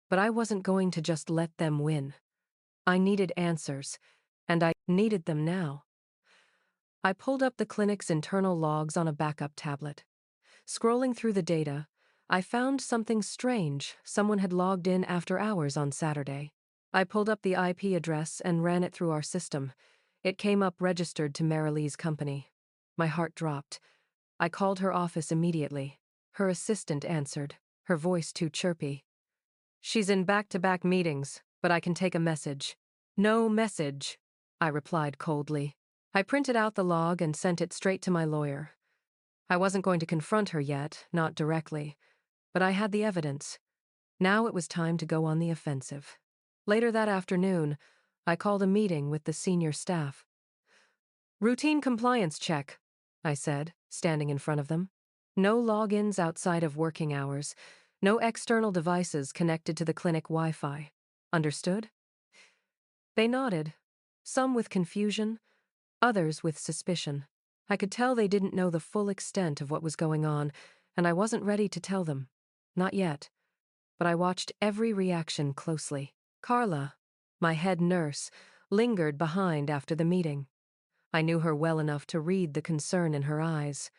But I wasn't going to just let them win. I needed answers, and I needed them now. I pulled up the clinic's internal logs on a backup tablet. Scrolling through the data, I found something strange. Someone had logged in after hours on Saturday. I pulled up the IP address and ran it through our system. It came up registered to Marilee's company. My heart dropped. I called her office immediately. Her assistant answered, her voice too chirpy. "She's in back-to-back meetings, but I can take a message." "No message," I replied coldly. I printed out the log and sent it straight to my lawyer. I wasn't going to confront her yet, not directly, but I had the evidence. Now it was time to go on the offensive. Later that afternoon, I called a meeting with the senior staff. "Routine compliance check," I said, standing in front of them. "No logins outside of working hours. No external devices connected to the clinic Wi-Fi. Understood?" They nodded, some with confusion, others with suspicion. I could tell they didn't know the full extent of what was going on, and I wasn't ready to tell them. Not yet. But I watched every reaction closely. Carla, my head nurse, lingered behind after the meeting. I knew her well enough to read the concern in her eyes.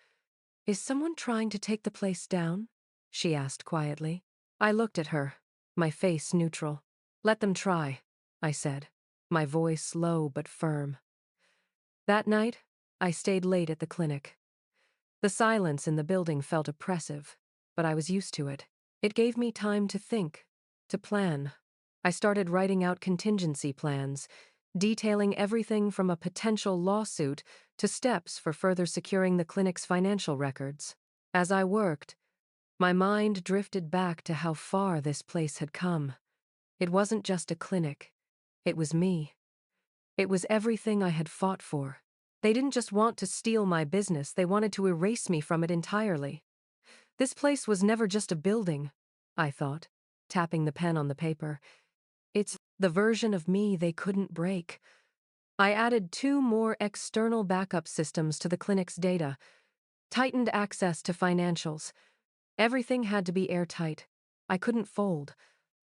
"Is someone trying to take the place down?" she asked quietly. I looked at her, my face neutral. "Let them try," I said, my voice low but firm. That night, I stayed late at the clinic. The silence in the building felt oppressive, but I was used to it. It gave me time to think, to plan. I started writing out contingency plans, detailing everything from a potential lawsuit to steps for further securing the clinic's financial records. As I worked, my mind drifted back to how far this place had come. It wasn't just a clinic. It was me. It was everything I had fought for. They didn't just want to steal my business, they wanted to erase me from it entirely. This place was never just a building, I thought, tapping the pen on the paper. It's the version of me they couldn't break. I added 2 more external backup systems to the clinic's data, tightened access to financials. Everything had to be airtight. I couldn't fold,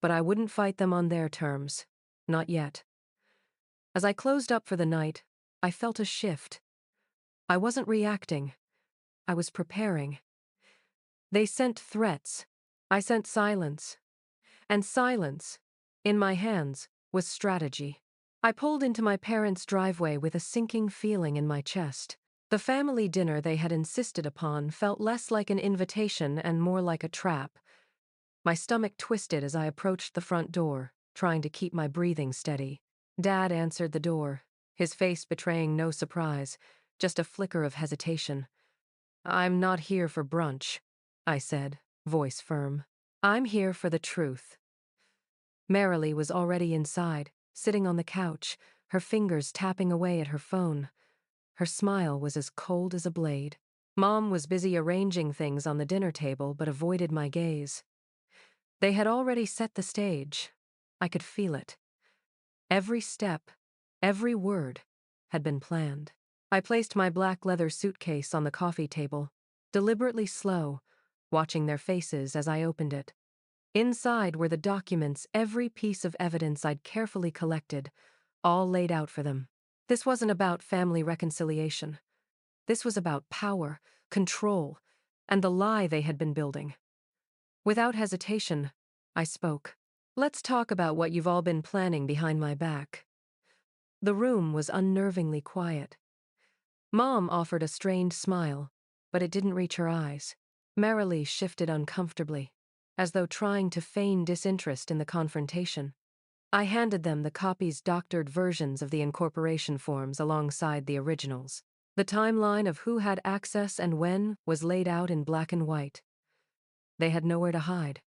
but I wouldn't fight them on their terms. Not yet. As I closed up for the night, I felt a shift. I wasn't reacting. I was preparing. They sent threats. I sent silence. And silence, in my hands, was strategy. I pulled into my parents' driveway with a sinking feeling in my chest. The family dinner they had insisted upon felt less like an invitation and more like a trap. My stomach twisted as I approached the front door, trying to keep my breathing steady. Dad answered the door, his face betraying no surprise, just a flicker of hesitation. "I'm not here for brunch," I said, voice firm. "I'm here for the truth." Marilee was already inside, sitting on the couch, her fingers tapping away at her phone. Her smile was as cold as a blade. Mom was busy arranging things on the dinner table but avoided my gaze. They had already set the stage. I could feel it. Every step, every word, had been planned. I placed my black leather suitcase on the coffee table, deliberately slow, watching their faces as I opened it. Inside were the documents, every piece of evidence I'd carefully collected, all laid out for them. This wasn't about family reconciliation. This was about power, control, and the lie they had been building. Without hesitation, I spoke. "Let's talk about what you've all been planning behind my back." The room was unnervingly quiet. Mom offered a strained smile, but it didn't reach her eyes. Marilee shifted uncomfortably, as though trying to feign disinterest in the confrontation. I handed them the copies, doctored versions of the incorporation forms alongside the originals. The timeline of who had access and when was laid out in black and white. They had nowhere to hide.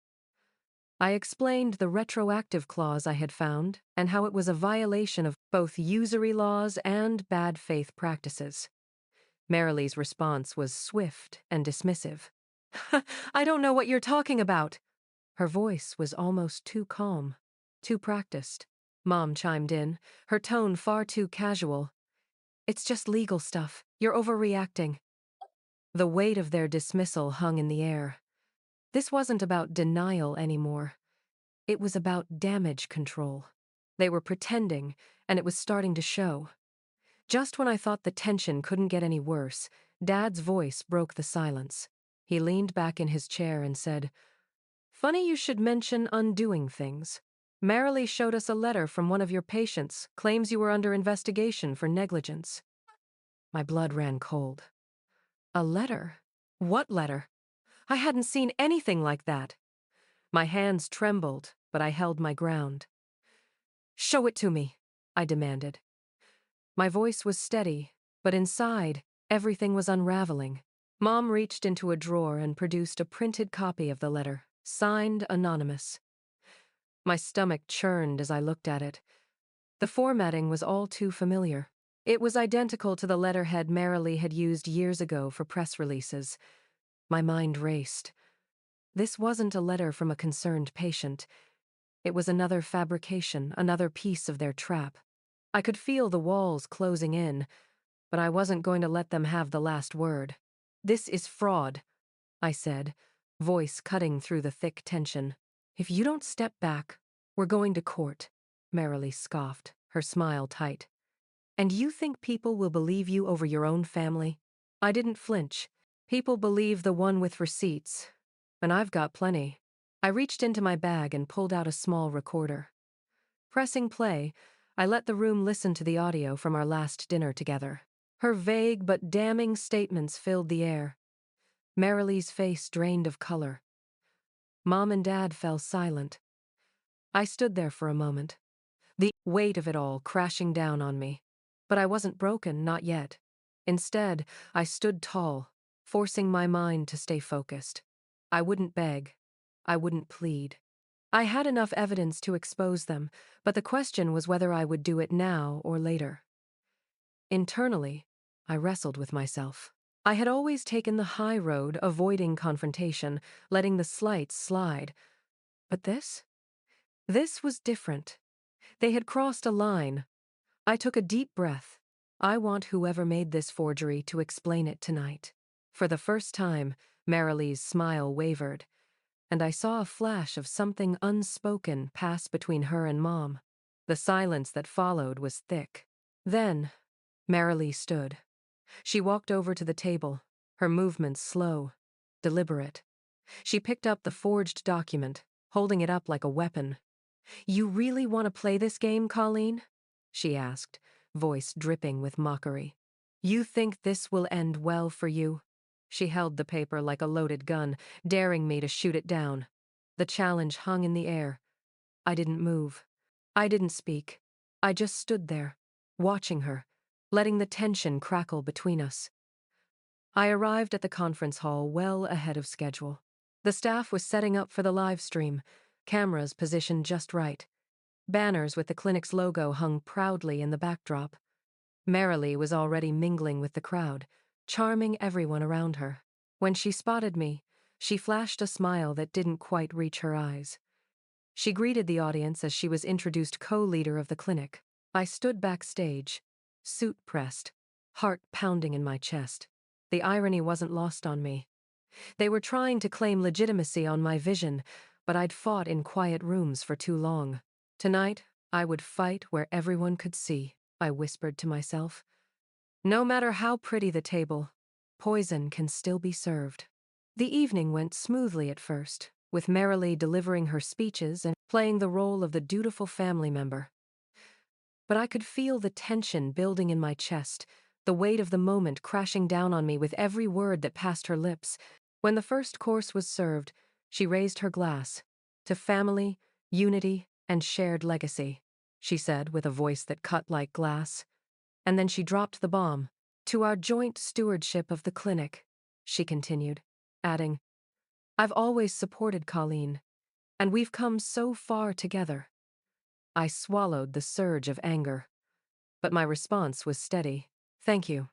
I explained the retroactive clause I had found and how it was a violation of both usury laws and bad faith practices. Marilee's response was swift and dismissive. "I don't know what you're talking about." Her voice was almost too calm, too practiced. Mom chimed in, her tone far too casual. "It's just legal stuff. You're overreacting." The weight of their dismissal hung in the air. This wasn't about denial anymore. It was about damage control. They were pretending, and it was starting to show. Just when I thought the tension couldn't get any worse, Dad's voice broke the silence. He leaned back in his chair and said, "Funny you should mention undoing things. Marilee showed us a letter from one of your patients, claims you were under investigation for negligence." My blood ran cold. A letter? What letter? I hadn't seen anything like that. My hands trembled, but I held my ground. "Show it to me," I demanded. My voice was steady, but inside, everything was unraveling. Mom reached into a drawer and produced a printed copy of the letter, signed anonymous. My stomach churned as I looked at it. The formatting was all too familiar. It was identical to the letterhead Marilee had used years ago for press releases. My mind raced. This wasn't a letter from a concerned patient. It was another fabrication, another piece of their trap. I could feel the walls closing in, but I wasn't going to let them have the last word. "This is fraud," I said, voice cutting through the thick tension. "If you don't step back, we're going to court," Marilee scoffed, her smile tight. "And you think people will believe you over your own family?" I didn't flinch. People believe the one with receipts, and I've got plenty. I reached into my bag and pulled out a small recorder. Pressing play, I let the room listen to the audio from our last dinner together. Her vague but damning statements filled the air. Marilee's face drained of color. Mom and Dad fell silent. I stood there for a moment, the weight of it all crashing down on me. But I wasn't broken, not yet. Instead, I stood tall, forcing my mind to stay focused. I wouldn't beg. I wouldn't plead. I had enough evidence to expose them, but the question was whether I would do it now or later. Internally, I wrestled with myself. I had always taken the high road, avoiding confrontation, letting the slights slide. But this? This was different. They had crossed a line. I took a deep breath. I want whoever made this forgery to explain it tonight. For the first time, Marilee's smile wavered, and I saw a flash of something unspoken pass between her and Mom. The silence that followed was thick. Then, Marilee stood. She walked over to the table, her movements slow, deliberate. She picked up the forged document, holding it up like a weapon. "You really want to play this game, Colleen?" she asked, voice dripping with mockery. "You think this will end well for you?" She held the paper like a loaded gun, daring me to shoot it down. The challenge hung in the air. I didn't move. I didn't speak. I just stood there, watching her, letting the tension crackle between us. I arrived at the conference hall well ahead of schedule. The staff was setting up for the live stream, cameras positioned just right. Banners with the clinic's logo hung proudly in the backdrop. Marilee was already mingling with the crowd, charming everyone around her. When she spotted me, she flashed a smile that didn't quite reach her eyes. She greeted the audience as she was introduced co-leader of the clinic. I stood backstage, suit pressed, heart pounding in my chest. The irony wasn't lost on me. They were trying to claim legitimacy on my vision, but I'd fought in quiet rooms for too long. Tonight, I would fight where everyone could see, I whispered to myself. No matter how pretty the table, poison can still be served. The evening went smoothly at first, with Marilee delivering her speeches and playing the role of the dutiful family member. But I could feel the tension building in my chest, the weight of the moment crashing down on me with every word that passed her lips. When the first course was served, she raised her glass. "To family, unity, and shared legacy," she said with a voice that cut like glass. And then she dropped the bomb. "To our joint stewardship of the clinic," she continued, adding, "I've always supported Colleen, and we've come so far together." I swallowed the surge of anger, but my response was steady. "Thank you.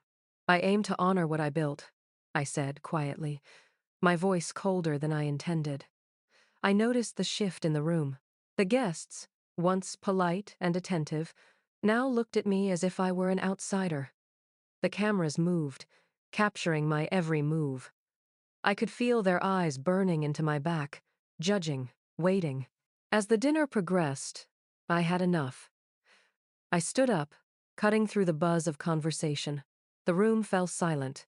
I aim to honor what I built," I said quietly, my voice colder than I intended. I noticed the shift in the room. The guests, once polite and attentive, now looked at me as if I were an outsider. The cameras moved, capturing my every move. I could feel their eyes burning into my back, judging, waiting. As the dinner progressed, I had enough. I stood up, cutting through the buzz of conversation. The room fell silent.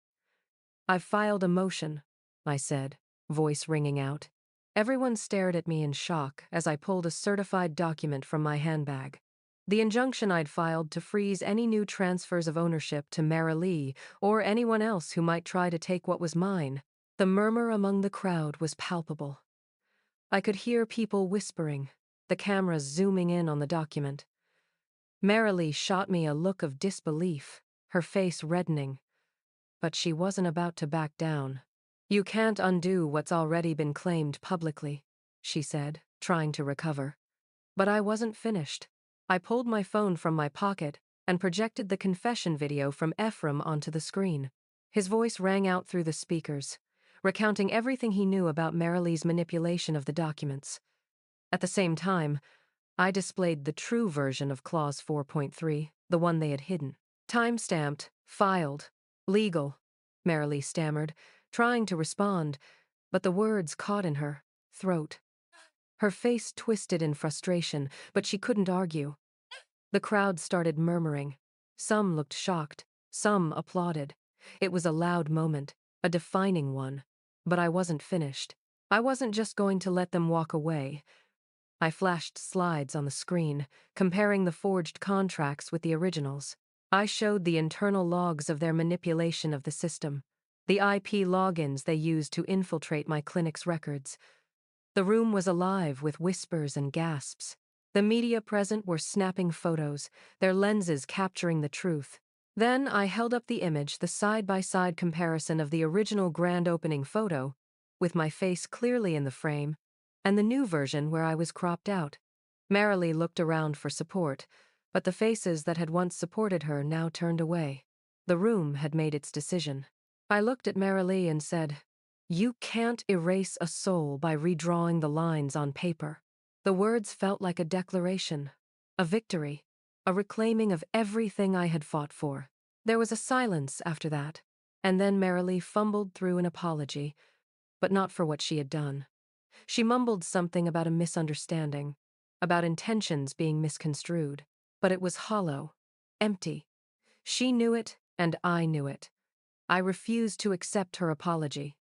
"I've filed a motion," I said, voice ringing out. Everyone stared at me in shock as I pulled a certified document from my handbag. The injunction I'd filed to freeze any new transfers of ownership to Marilee or anyone else who might try to take what was mine. The murmur among the crowd was palpable. I could hear people whispering, the cameras zooming in on the document. Marilee shot me a look of disbelief, her face reddening. But she wasn't about to back down. "You can't undo what's already been claimed publicly," she said, trying to recover. But I wasn't finished. I pulled my phone from my pocket and projected the confession video from Ephraim onto the screen. His voice rang out through the speakers, recounting everything he knew about Marilee's manipulation of the documents. At the same time, I displayed the true version of Clause 4.3, the one they had hidden. "Time-stamped, filed, legal," Marilee stammered, trying to respond, but the words caught in her throat. Her face twisted in frustration, but she couldn't argue. The crowd started murmuring. Some looked shocked, some applauded. It was a loud moment, a defining one. But I wasn't finished. I wasn't just going to let them walk away. I flashed slides on the screen, comparing the forged contracts with the originals. I showed the internal logs of their manipulation of the system, the IP logins they used to infiltrate my clinic's records. The room was alive with whispers and gasps. The media present were snapping photos, their lenses capturing the truth. Then I held up the image, the side-by-side comparison of the original grand opening photo, with my face clearly in the frame, and the new version where I was cropped out. Marilee looked around for support, but the faces that had once supported her now turned away. The room had made its decision. I looked at Marilee and said, "You can't erase a soul by redrawing the lines on paper." The words felt like a declaration, a victory, a reclaiming of everything I had fought for. There was a silence after that, and then Marilee fumbled through an apology, but not for what she had done. She mumbled something about a misunderstanding, about intentions being misconstrued, but it was hollow, empty. She knew it, and I knew it. I refused to accept her apology.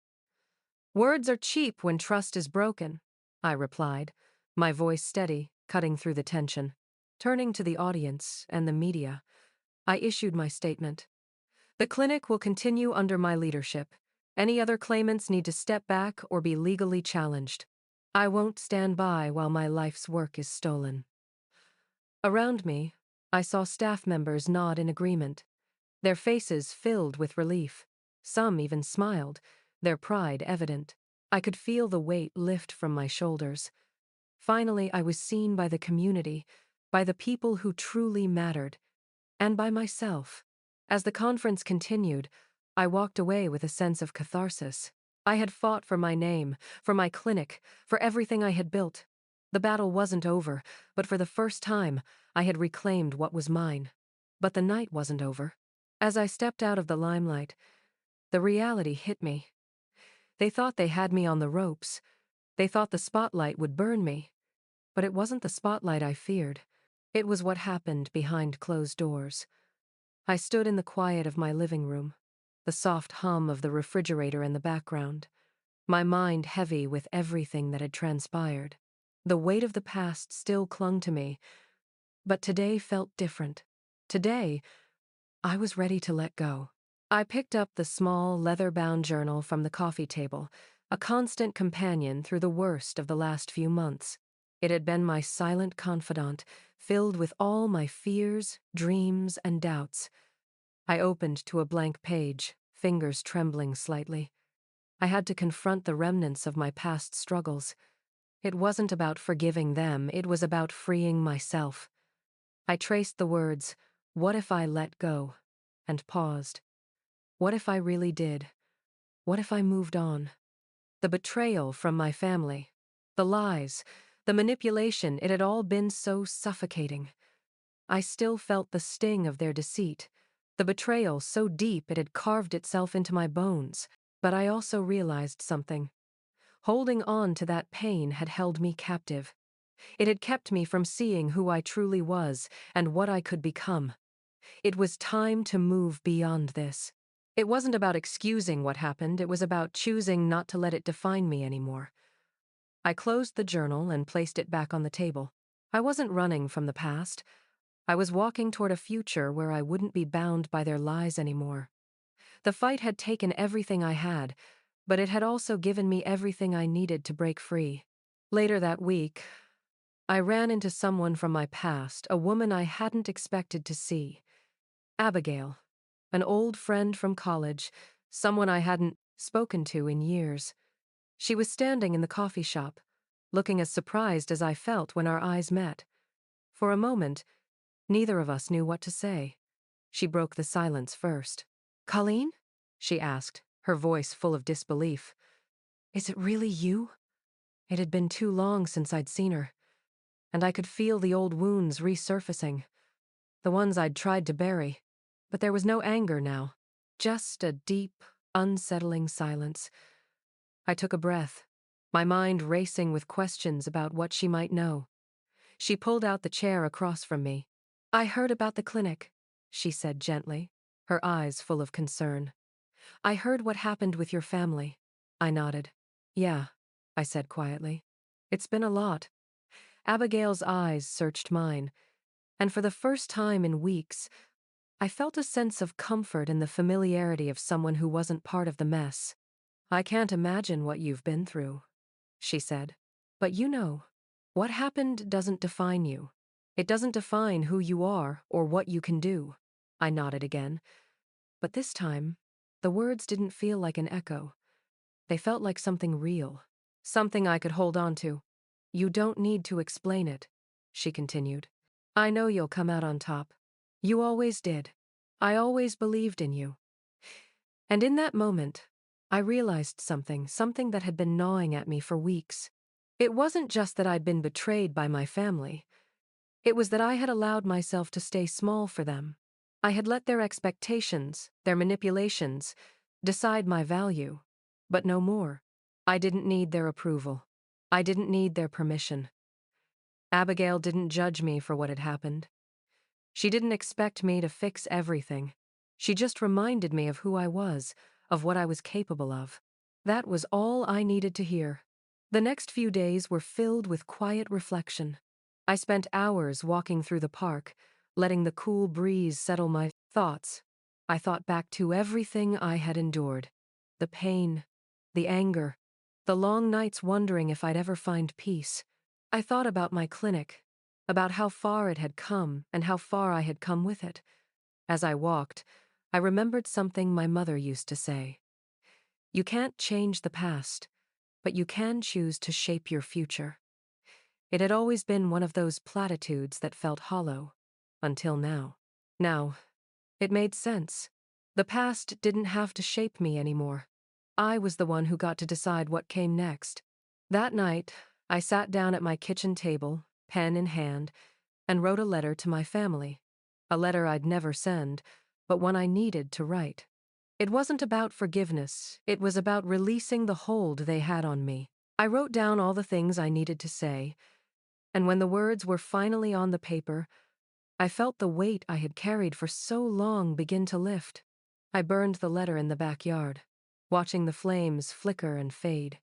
"Words are cheap when trust is broken," I replied, my voice steady, cutting through the tension. Turning to the audience and the media, I issued my statement. "The clinic will continue under my leadership. Any other claimants need to step back or be legally challenged. I won't stand by while my life's work is stolen." Around me, I saw staff members nod in agreement, their faces filled with relief. Some even smiled, their pride evident. I could feel the weight lift from my shoulders. Finally, I was seen by the community, by the people who truly mattered, and by myself. As the conference continued, I walked away with a sense of catharsis. I had fought for my name, for my clinic, for everything I had built. The battle wasn't over, but for the first time, I had reclaimed what was mine. But the night wasn't over. As I stepped out of the limelight, the reality hit me. They thought they had me on the ropes. They thought the spotlight would burn me. But it wasn't the spotlight I feared. It was what happened behind closed doors. I stood in the quiet of my living room, the soft hum of the refrigerator in the background, my mind heavy with everything that had transpired. The weight of the past still clung to me, but today felt different. Today, I was ready to let go. I picked up the small, leather-bound journal from the coffee table, a constant companion through the worst of the last few months. It had been my silent confidant, filled with all my fears, dreams, and doubts. I opened to a blank page, fingers trembling slightly. I had to confront the remnants of my past struggles. It wasn't about forgiving them, it was about freeing myself. I traced the words, "What if I let go?" and paused. What if I really did? What if I moved on? The betrayal from my family, the lies, the manipulation, it had all been so suffocating. I still felt the sting of their deceit, the betrayal so deep it had carved itself into my bones. But I also realized something. Holding on to that pain had held me captive. It had kept me from seeing who I truly was and what I could become. It was time to move beyond this. It wasn't about excusing what happened, it was about choosing not to let it define me anymore. I closed the journal and placed it back on the table. I wasn't running from the past. I was walking toward a future where I wouldn't be bound by their lies anymore. The fight had taken everything I had, but it had also given me everything I needed to break free. Later that week, I ran into someone from my past, a woman I hadn't expected to see. Abigail, an old friend from college, someone I hadn't spoken to in years. She was standing in the coffee shop, looking as surprised as I felt when our eyes met. For a moment, neither of us knew what to say. She broke the silence first. "Colleen?" she asked, her voice full of disbelief. "Is it really you?" It had been too long since I'd seen her, and I could feel the old wounds resurfacing, the ones I'd tried to bury. But there was no anger now, just a deep, unsettling silence. I took a breath, my mind racing with questions about what she might know. She pulled out the chair across from me. "I heard about the clinic," she said gently, her eyes full of concern. "I heard what happened with your family." I nodded. "Yeah," I said quietly. "It's been a lot." Abigail's eyes searched mine, and for the first time in weeks, I felt a sense of comfort in the familiarity of someone who wasn't part of the mess. "I can't imagine what you've been through," she said. "But you know, what happened doesn't define you. It doesn't define who you are or what you can do." I nodded again, but this time, the words didn't feel like an echo. They felt like something real, something I could hold on to. "You don't need to explain it," she continued. "I know you'll come out on top. You always did. I always believed in you." And in that moment, I realized something that had been gnawing at me for weeks. It wasn't just that I'd been betrayed by my family. It was that I had allowed myself to stay small for them. I had let their expectations, their manipulations, decide my value. But no more. I didn't need their approval. I didn't need their permission. Abigail didn't judge me for what had happened. She didn't expect me to fix everything. She just reminded me of who I was, of what I was capable of. That was all I needed to hear. The next few days were filled with quiet reflection. I spent hours walking through the park, letting the cool breeze settle my thoughts. I thought back to everything I had endured. The pain, the anger, the long nights wondering if I'd ever find peace. I thought about my clinic, about how far it had come and how far I had come with it. As I walked, I remembered something my mother used to say. You can't change the past, but you can choose to shape your future. It had always been one of those platitudes that felt hollow, until now. Now, it made sense. The past didn't have to shape me anymore. I was the one who got to decide what came next. That night, I sat down at my kitchen table, pen in hand, and wrote a letter to my family. A letter I'd never send, but one I needed to write. It wasn't about forgiveness, it was about releasing the hold they had on me. I wrote down all the things I needed to say, and when the words were finally on the paper, I felt the weight I had carried for so long begin to lift. I burned the letter in the backyard, watching the flames flicker and fade.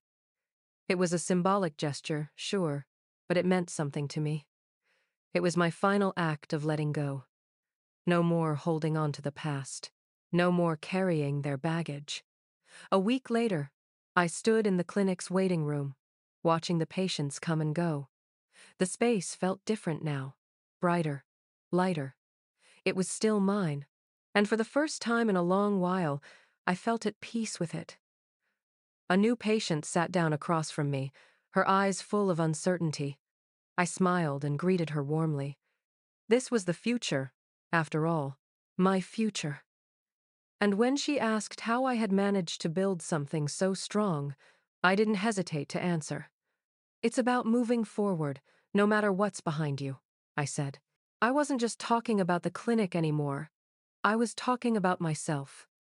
It was a symbolic gesture, sure, but it meant something to me. It was my final act of letting go. No more holding on to the past. No more carrying their baggage. A week later, I stood in the clinic's waiting room, watching the patients come and go. The space felt different now, brighter, lighter. It was still mine, and for the first time in a long while, I felt at peace with it. A new patient sat down across from me, her eyes full of uncertainty. I smiled and greeted her warmly. This was the future, after all, my future. And when she asked how I had managed to build something so strong, I didn't hesitate to answer. It's about moving forward, no matter what's behind you, I said. I wasn't just talking about the clinic anymore. I was talking about myself.